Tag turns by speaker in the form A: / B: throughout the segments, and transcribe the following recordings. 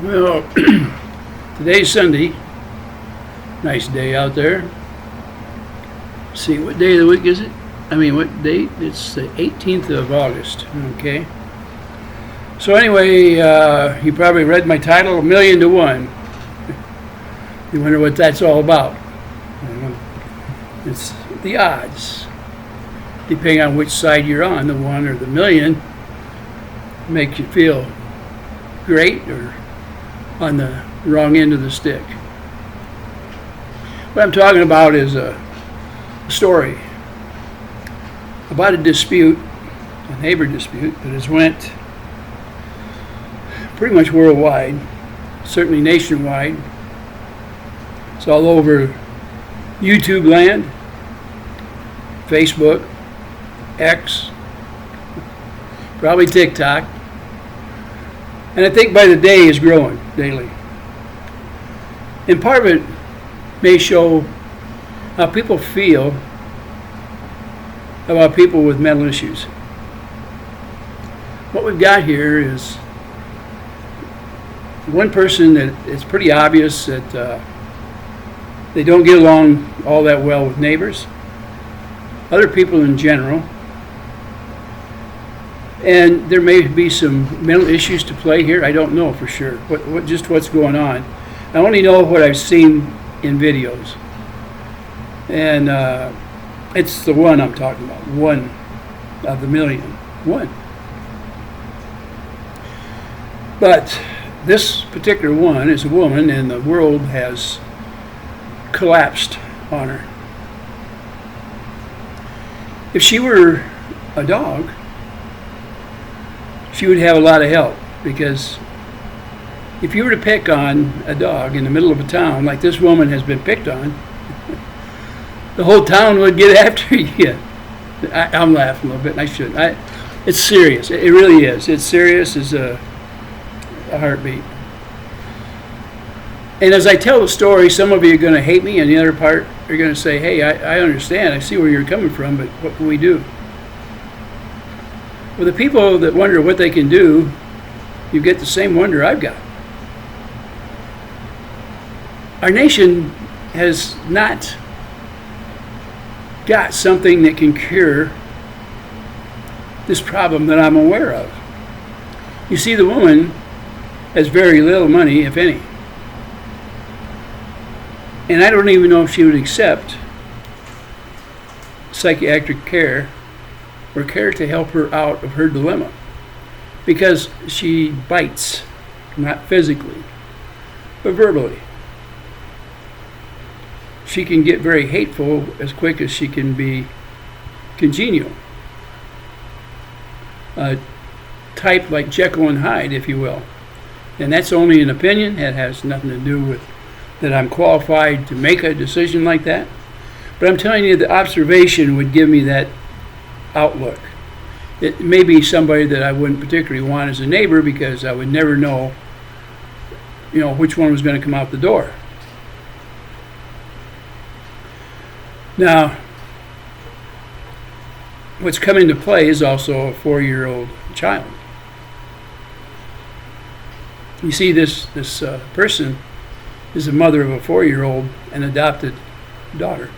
A: Well, today's Sunday. Nice day out there. See, what day of the week is it? I mean, what date? It's the 18th of August. Okay. So anyway, you probably read my title, A Million to One. You wonder what that's all about. It's the odds. Depending on which side you're on, the one or the million, makes you feel great or on the wrong end of the stick. What I'm talking about is a story about a dispute, a neighbor dispute that has went pretty much worldwide, certainly nationwide. It's all over YouTube land, Facebook, X, probably TikTok. And I think by the day is growing daily. And part of it may show how people feel about people with mental issues. What we've got here is one person that it's pretty obvious that they don't get along all that well with neighbors, other people in general, and there may be some mental issues to play here. I don't know for sure what's going on. I only know what I've seen in videos, and it's the one I'm talking about. One of the million. One. But this particular one is a woman, and the world has collapsed on her. If she were a dog, she would have a lot of help, because if you were to pick on a dog in the middle of a town like this woman has been picked on, the whole town would get after you. I'm laughing a little bit, and I shouldn't. It's serious. It really is. It's serious as a heartbeat. And as I tell the story, some of you are going to hate me, and the other part are going to say, hey, I understand. I see where you're coming from, but what can we do? Well, the people that wonder what they can do, you get the same wonder I've got. Our nation has not got something that can cure this problem that I'm aware of. You see, the woman has very little money, if any. And I don't even know if she would accept psychiatric care or care to help her out of her dilemma, because she bites, not physically, but verbally. She can get very hateful as quick as she can be congenial. Type like Jekyll and Hyde, if you will. And that's only an opinion. It has nothing to do with that I'm qualified to make a decision like that. But I'm telling you, the observation would give me that outlook. It may be somebody that I wouldn't particularly want as a neighbor, because I would never know, which one was going to come out the door. Now, what's come into play is also a 4-year-old child. You see, this person is the mother of a 4-year-old, an adopted daughter.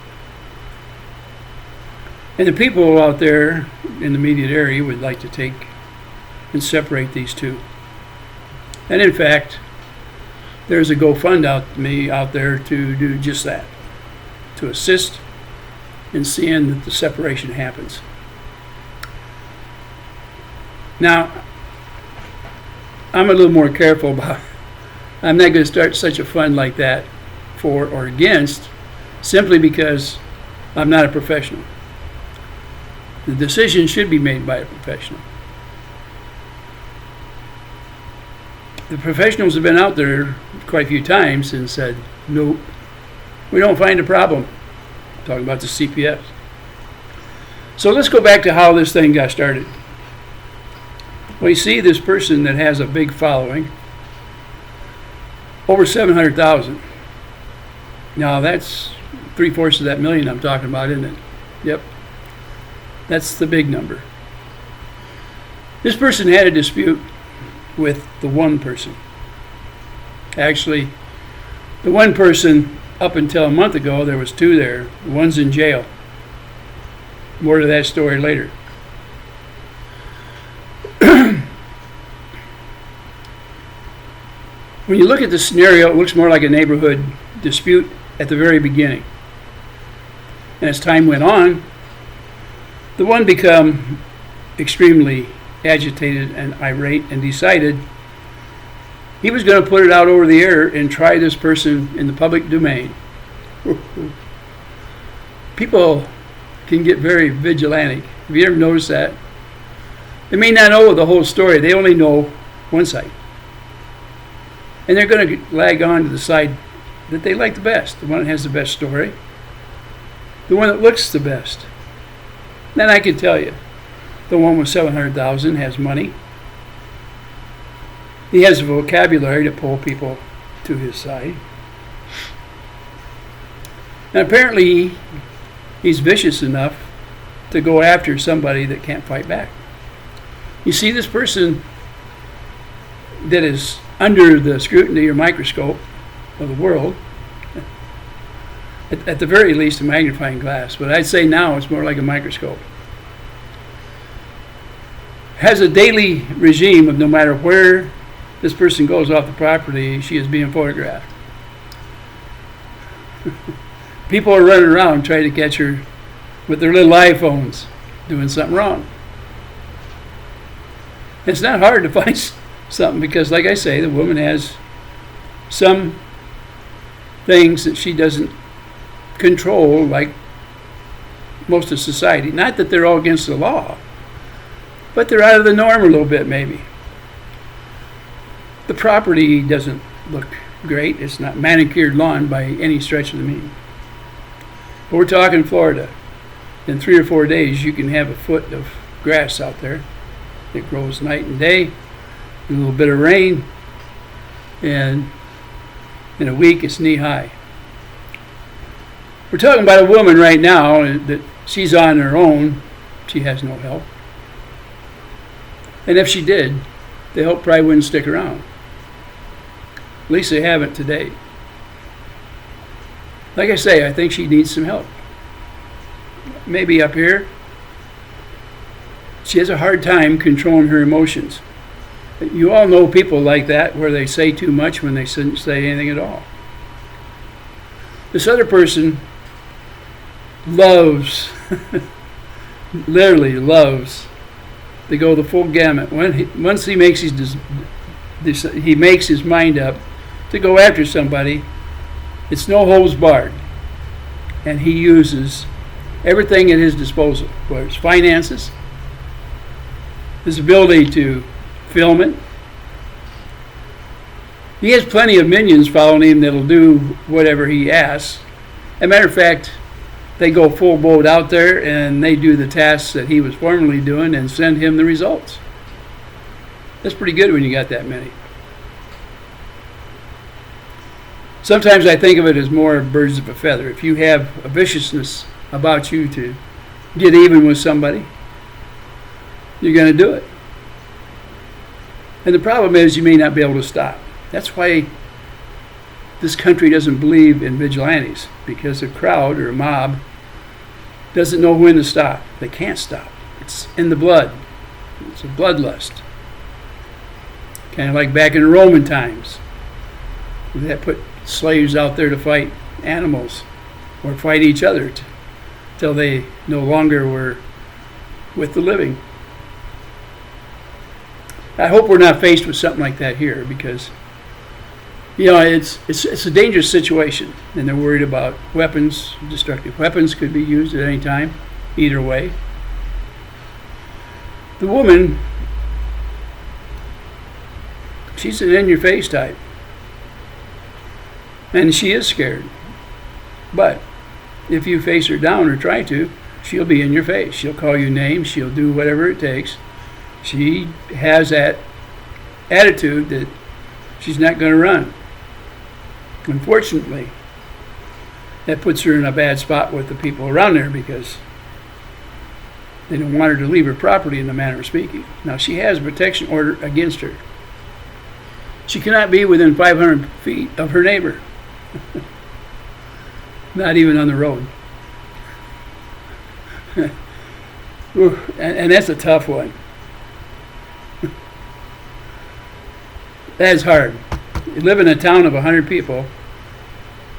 A: And the people out there in the immediate area would like to take and separate these two. And in fact, there's a GoFundMe out there to do just that, to assist in seeing that the separation happens. Now, I'm a little more careful about, I'm not going to start such a fund like that for or against, simply because I'm not a professional. The decision should be made by a professional. The professionals have been out there quite a few times and said, nope, we don't find a problem. I'm talking about the CPS. So let's go back to how this thing got started. Well, you see this person that has a big following, over 700,000. Now that's 3/4 of that million I'm talking about, isn't it? Yep. That's the big number. This person had a dispute with the one person. Actually, the one person, up until a month ago, there was two there. One's in jail. More to that story later. When you look at the scenario, it looks more like a neighborhood dispute at the very beginning. And as time went on, the one became extremely agitated and irate and decided he was going to put it out over the air and try this person in the public domain. People can get very vigilante. Have you ever noticed that? They may not know the whole story. They only know one side. And they're going to lag on to the side that they like the best, the one that has the best story, the one that looks the best. Then I can tell you, the one with 700,000 has money. He has the vocabulary to pull people to his side. And apparently, he's vicious enough to go after somebody that can't fight back. You see, this person that is under the scrutiny or microscope of the world, at the very least a magnifying glass, but I'd say now it's more like a microscope, has a daily regime of no matter where this person goes off the property, she is being photographed. People are running around trying to catch her with their little iPhones doing something wrong. It's not hard to find something because, like I say, the woman has some things that she doesn't control like most of society. Not that they're all against the law, but they're out of the norm a little bit maybe. The property doesn't look great. It's not manicured lawn by any stretch of the meaning. But we're talking Florida. In 3 or 4 days, you can have a foot of grass out there. It grows night and day, a little bit of rain, and in a week it's knee high. We're talking about a woman right now that she's on her own. She has no help. And if she did, the help probably wouldn't stick around. At least they haven't to date. Like I say, I think she needs some help. Maybe up here, she has a hard time controlling her emotions. You all know people like that where they say too much when they shouldn't say anything at all. This other person loves, literally loves, to go the full gamut. Once he makes his mind up to go after somebody, it's no holds barred. And he uses everything at his disposal, whether it's finances, his ability to film it. He has plenty of minions following him that'll do whatever he asks. As a matter of fact, they go full boat out there and they do the tasks that he was formerly doing and send him the results. That's pretty good when you got that many. Sometimes I think of it as more birds of a feather. If you have a viciousness about you to get even with somebody, you're going to do it. And the problem is you may not be able to stop. That's why this country doesn't believe in vigilantes, because a crowd or a mob doesn't know when to stop. They can't stop. It's in the blood. It's a bloodlust. Kind of like back in the Roman times. They put slaves out there to fight animals or fight each other till they no longer were with the living. I hope we're not faced with something like that here, because it's a dangerous situation, and they're worried about weapons. Destructive weapons could be used at any time, either way. The woman, she's an in-your-face type, and she is scared. But if you face her down or try to, she'll be in your face. She'll call you names. She'll do whatever it takes. She has that attitude that she's not going to run. Unfortunately, that puts her in a bad spot with the people around there, because they don't want her to leave her property, in the manner of speaking. Now, she has a protection order against her. She cannot be within 500 feet of her neighbor. Not even on the road. And that's a tough one. That's hard. You live in a town of 100 people,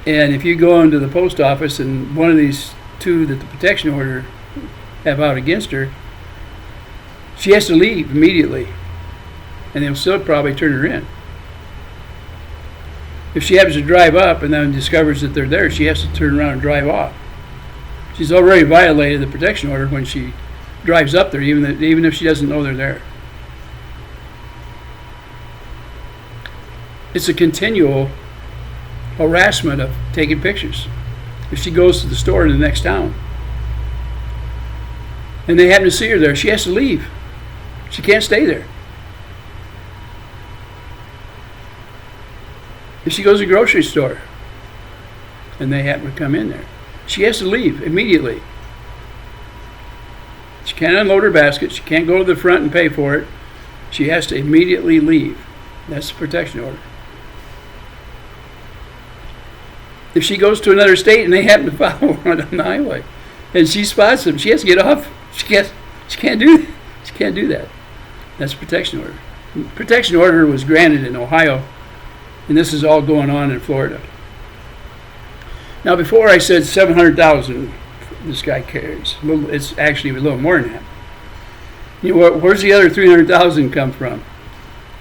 A: and if you go into the post office and one of these two that the protection order have out against her, she has to leave immediately, and they'll still probably turn her in. If she happens to drive up and then discovers that they're there, she has to turn around and drive off. She's already violated the protection order when she drives up there, even if she doesn't know they're there. It's a continual harassment of taking pictures. If she goes to the store in the next town and they happen to see her there, she has to leave. She can't stay there. If she goes to the grocery store and they happen to come in there, she has to leave immediately. She can't unload her basket. She can't go to the front and pay for it. She has to immediately leave. That's the protection order. If she goes to another state and they happen to follow her on the highway and she spots them, she has to get off. She can't do that. She can't do that. That's protection order. Protection order was granted in Ohio, and this is all going on in Florida. Now, before I said 700,000 this guy carries. It's actually a little more than that. You know, where's the other 300,000 come from?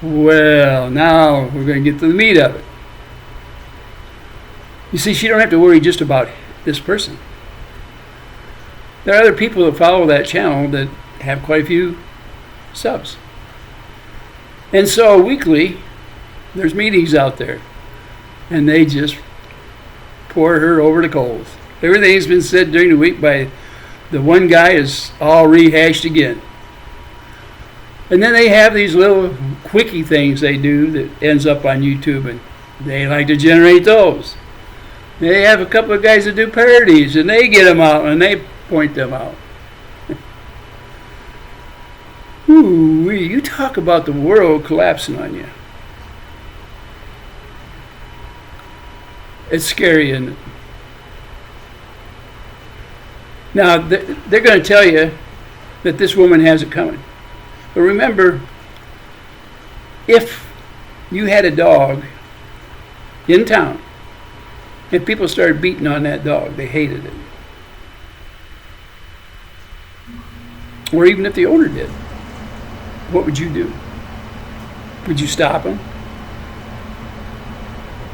A: Well, now we're going to get to the meat of it. You see, she don't have to worry just about this person. There are other people that follow that channel that have quite a few subs. And so weekly, there's meetings out there, and they just pour her over the coals. Everything's been said during the week by the one guy is all rehashed again. And then they have these little quickie things they do that ends up on YouTube, and they like to generate those. They have a couple of guys that do parodies, and they get them out, and they point them out. Ooh, you talk about the world collapsing on you. It's scary, isn't it? Now, they're going to tell you that this woman has it coming. But remember, if you had a dog in town and people started beating on that dog, they hated it. Or even if the owner did, what would you do? Would you stop them?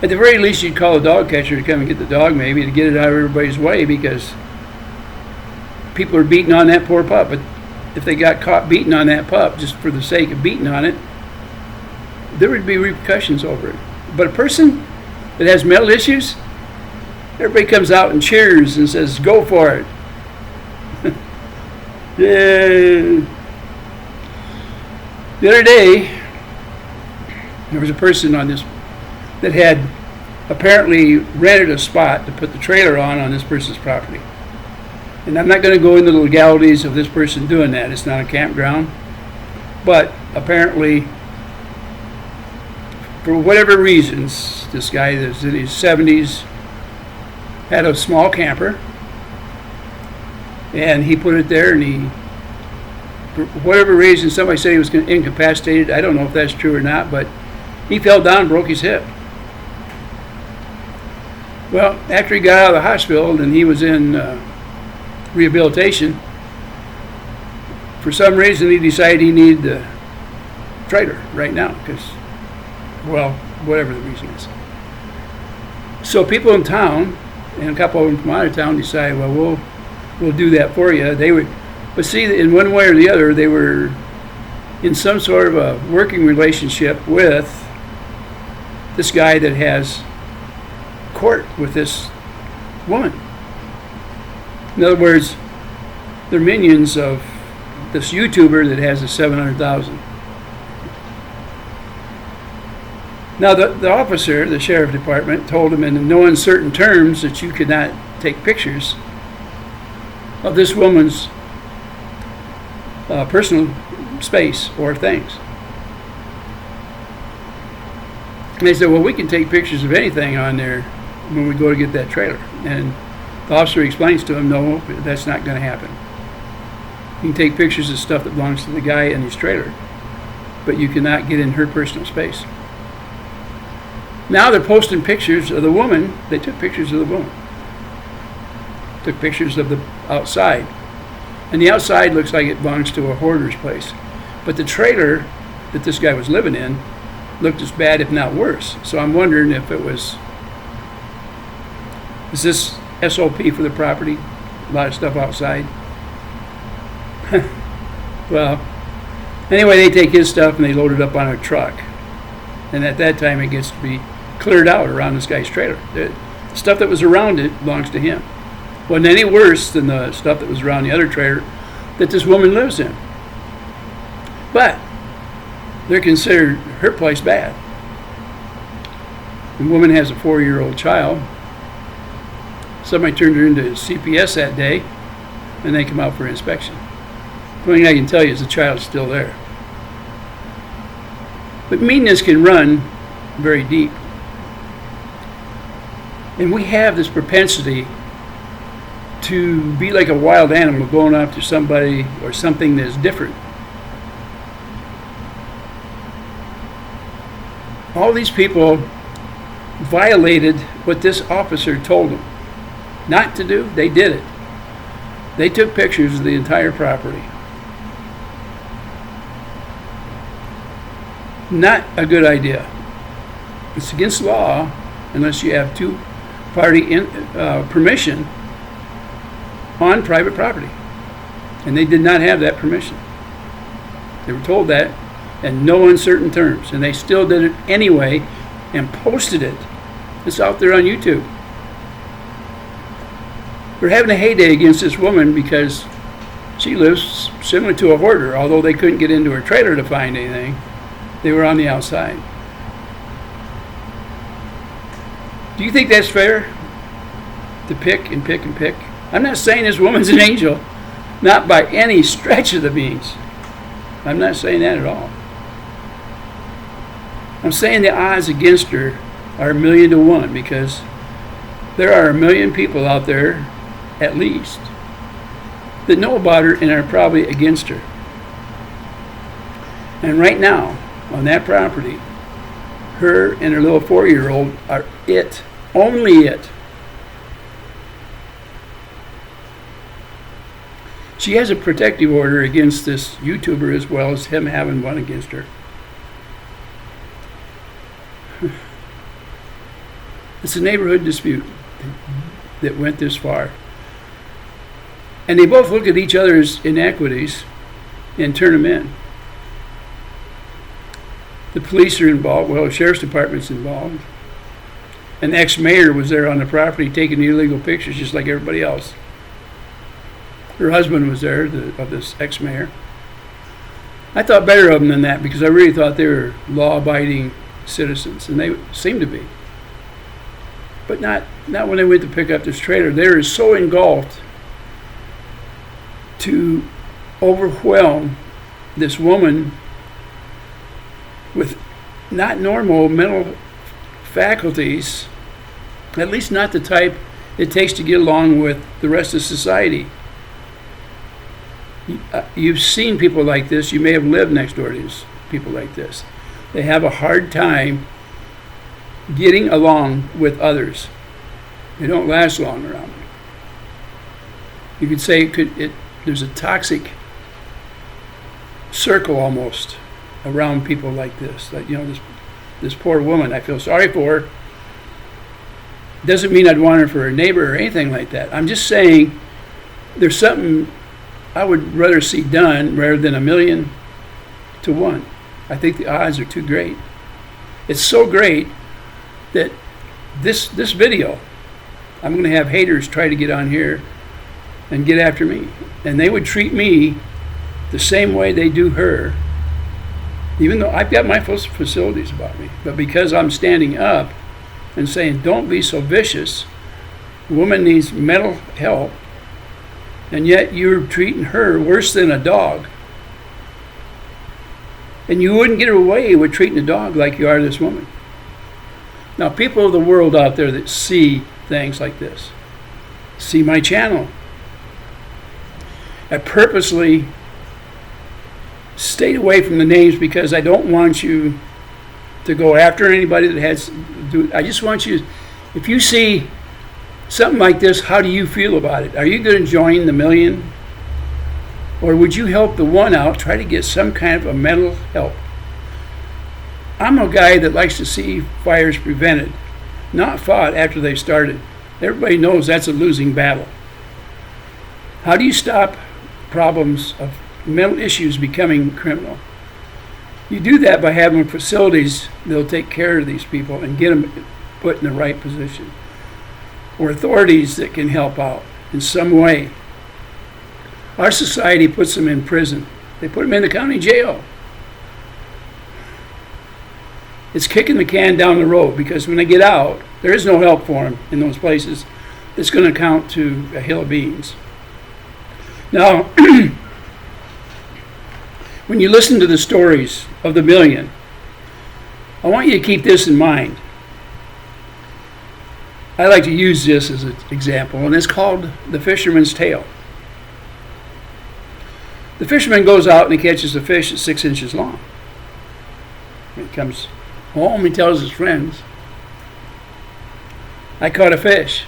A: At the very least, you'd call a dog catcher to come and get the dog, maybe, to get it out of everybody's way, because people are beating on that poor pup. But if they got caught beating on that pup just for the sake of beating on it, there would be repercussions over it. But a person that has mental issues, everybody comes out and cheers and says, go for it. Yay. The other day, there was a person on this that had apparently rented a spot to put the trailer on this person's property. And I'm not going to go into the legalities of this person doing that. It's not a campground. But apparently, for whatever reasons, this guy that's in his 70s had a small camper. And he put it there, and he, for whatever reason, somebody said he was incapacitated. I don't know if that's true or not, but he fell down and broke his hip. Well, after he got out of the hospital and he was in rehabilitation, for some reason he decided he needed the trailer right now because, well, whatever the reason is. So people in town, and a couple of them from out of town, decided, well, we'll do that for you. They would, but see, in one way or the other, they were in some sort of a working relationship with this guy that has court with this woman. In other words, they're minions of this YouTuber that has a 700,000. Now, the officer, the sheriff department, told him in no uncertain terms that you could not take pictures of this woman's personal space or things. And they said, well, we can take pictures of anything on there when we go to get that trailer. And the officer explains to him, no, that's not going to happen. You can take pictures of stuff that belongs to the guy in his trailer, but you cannot get in her personal space. Now they're posting pictures of the woman. They took pictures of the woman. Took pictures of the outside. And the outside looks like it belongs to a hoarder's place. But the trailer that this guy was living in looked as bad, if not worse. So I'm wondering if it was, is this SOP for the property? A lot of stuff outside. Well, anyway, they take his stuff and they load it up on a truck. And at that time, it gets to be cleared out around this guy's trailer. The stuff that was around it belongs to him. Wasn't any worse than the stuff that was around the other trailer that this woman lives in. But they're considered her place bad. The woman has a 4-year-old child. Somebody turned her into CPS that day, and they come out for inspection. The only thing I can tell you is the child's still there. But meanness can run very deep. And we have this propensity to be like a wild animal going after somebody or something that's different. All these people violated what this officer told them not to do. They did it. They took pictures of the entire property. Not a good idea. It's against the law unless you have two-party permission on private property. And they did not have that permission. They were told that in no uncertain terms. And they still did it anyway and posted it. It's out there on YouTube. They're having a heyday against this woman because she lives similar to a hoarder. Although they couldn't get into her trailer to find anything, they were on the outside. Do you think that's fair? To pick and pick and pick? I'm not saying this woman's an angel. Not by any stretch of the means. I'm not saying that at all. I'm saying the odds against her are 1,000,000 to 1 because there are 1,000,000 people out there, at least, that know about her and are probably against her. And right now, on that property, her and her little 4-year-old are it. Only it. She has a protective order against this YouTuber as well as him having one against her. It's a neighborhood dispute that went this far. And they both look at each other's inequities and turn them in. The police are involved. Well, the sheriff's department's involved. An ex-mayor was there on the property taking illegal pictures just like everybody else. Her husband was there, of this ex-mayor. I thought better of them than that because I really thought they were law-abiding citizens, and they seemed to be. But not when they went to pick up this trailer. They were so engulfed to overwhelm this woman with not normal mental faculties, at least not the type it takes to get along with the rest of society. You've seen people like this. You may have lived next door to these people like this. They have a hard time getting along with others. They don't last long around them. You could say there's a toxic circle almost around people like this. Like, this poor woman, I feel sorry for her. Doesn't mean I'd want her for a neighbor or anything like that. I'm just saying there's something I would rather see done rather than 1,000,000 to 1. I think the odds are too great. It's so great that this video, I'm going to have haters try to get on here and get after me. And they would treat me the same way they do her, even though I've got my facilities about me. But because I'm standing up and saying, don't be so vicious, the woman needs mental help, and yet you're treating her worse than a dog. And you wouldn't get away with treating a dog like you are this woman. Now, people of the world out there that see things like this, see my channel. I purposely stayed away from the names because I don't want you to go after anybody that has. I just want you, if you see something like this, how do you feel about it? Are you going to join the million? Or would you help the one out, try to get some kind of a mental help? I'm a guy that likes to see fires prevented, not fought after they've started. Everybody knows that's a losing battle. How do you stop problems of mental issues becoming criminal? You do that by having facilities that'll take care of these people and get them put in the right position, or authorities that can help out in some way. Our society puts them in prison. They put them in the county jail. It's kicking the can down the road, because when they get out, there is no help for them in those places. It's going to count to a hill of beans. Now, when you listen to the stories of the million, I want you to keep this in mind. I like to use this as an example, and it's called the fisherman's tale. The fisherman goes out and he catches a fish that's 6 inches long. He comes home, he tells his friends, I caught a fish,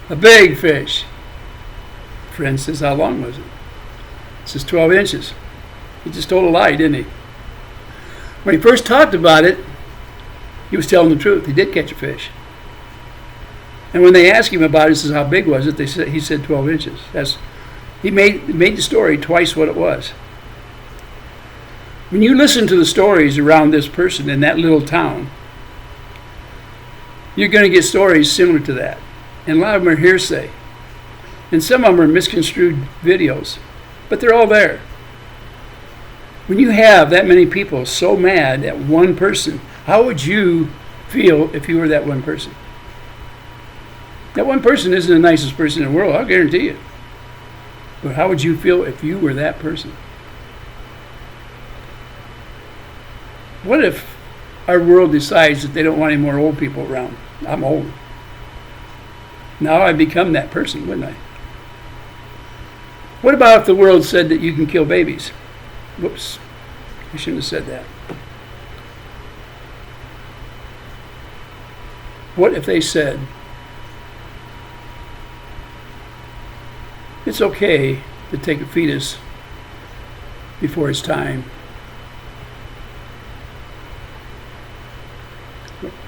A: a big fish. Friend says, how long was it? It says 12 inches. He just told a lie, didn't he? When he first talked about it, he was telling the truth. He did catch a fish. And when they asked him about it, he says, how big was it? He said 12 inches. He made the story twice what it was. When you listen to the stories around this person in that little town, you're going to get stories similar to that. And a lot of them are hearsay. And some of them are misconstrued videos. But they're all there. When you have that many people so mad at one person, how would you feel if you were that one person? That one person isn't the nicest person in the world, I'll guarantee you. But how would you feel if you were that person? What if our world decides that they don't want any more old people around? I'm old. Now I become that person, wouldn't I? What about if the world said that you can kill babies? Whoops, I shouldn't have said that. What if they said, it's okay to take a fetus before it's time?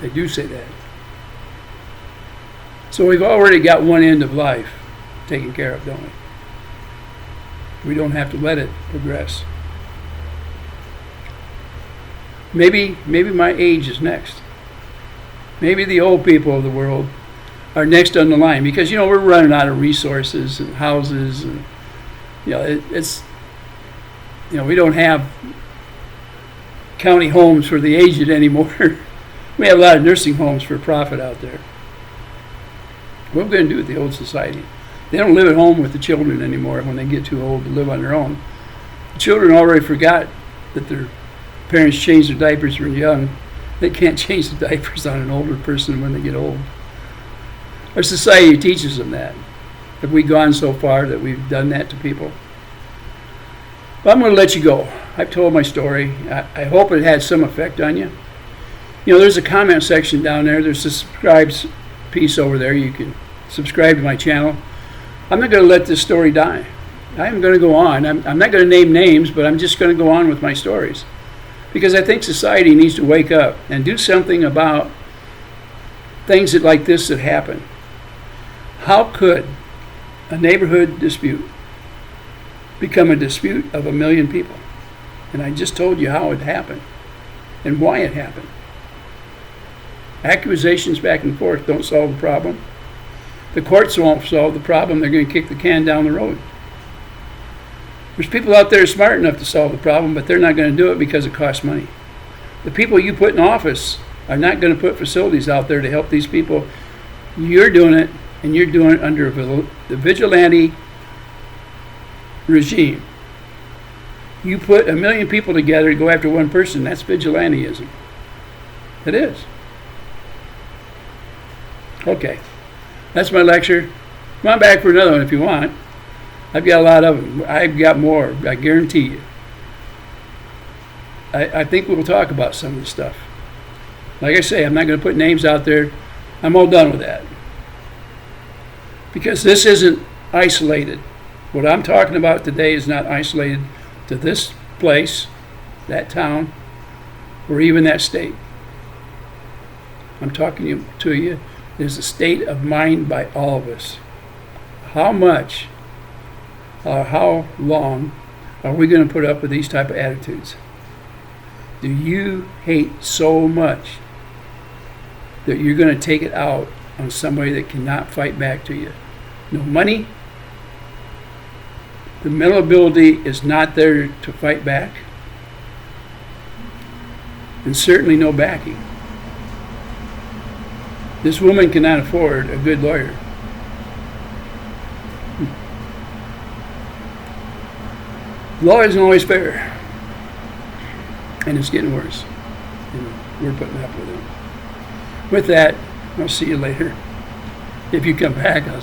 A: They do say that. So we've already got one end of life taken care of, don't we? We don't have to let it progress. Maybe my age is next. Maybe the old people of the world are next on the line, because we're running out of resources and houses, and it's we don't have county homes for the aged anymore. We have a lot of nursing homes for profit out there. What are we going to do with the old society? They don't live at home with the children anymore when they get too old to live on their own. The children already forgot that their parents changed their diapers when young. They can't change the diapers on an older person when they get old. Our society teaches them that. Have we gone so far that we've done that to people? But I'm going to let you go. I've told my story. I hope it had some effect on you. There's a comment section down there. There's a subscribe piece over there. You can subscribe to my channel. I'm not going to let this story die. I'm going to go on. I'm not going to name names, but I'm just going to go on with my stories. Because I think society needs to wake up and do something about things like this that happen. How could a neighborhood dispute become a dispute of 1 million people? And I just told you how it happened and why it happened. Accusations back and forth don't solve the problem. The courts won't solve the problem. They're going to kick the can down the road. There's people out there smart enough to solve the problem, but they're not going to do it because it costs money. The people you put in office are not going to put facilities out there to help these people. You're doing it, and you're doing it under the vigilante regime. You put 1 million people together to go after one person, that's vigilanteism. It is. Okay. That's my lecture. Come on back for another one if you want. I've got a lot of them. I've got more, I guarantee you. I think we'll talk about some of the stuff. Like I say, I'm not going to put names out there. I'm all done with that. Because this isn't isolated. What I'm talking about today is not isolated to this place, that town, or even that state. I'm talking to you. There's a state of mind by all of us. How much or how long are we going to put up with these type of attitudes? Do you hate so much that you're going to take it out on somebody that cannot fight back to you? No money. The mental ability is not there to fight back. And certainly no backing. This woman cannot afford a good lawyer. Law isn't always fair. And it's getting worse. And we're putting up with it. With that, I'll see you later. If you come back, I'll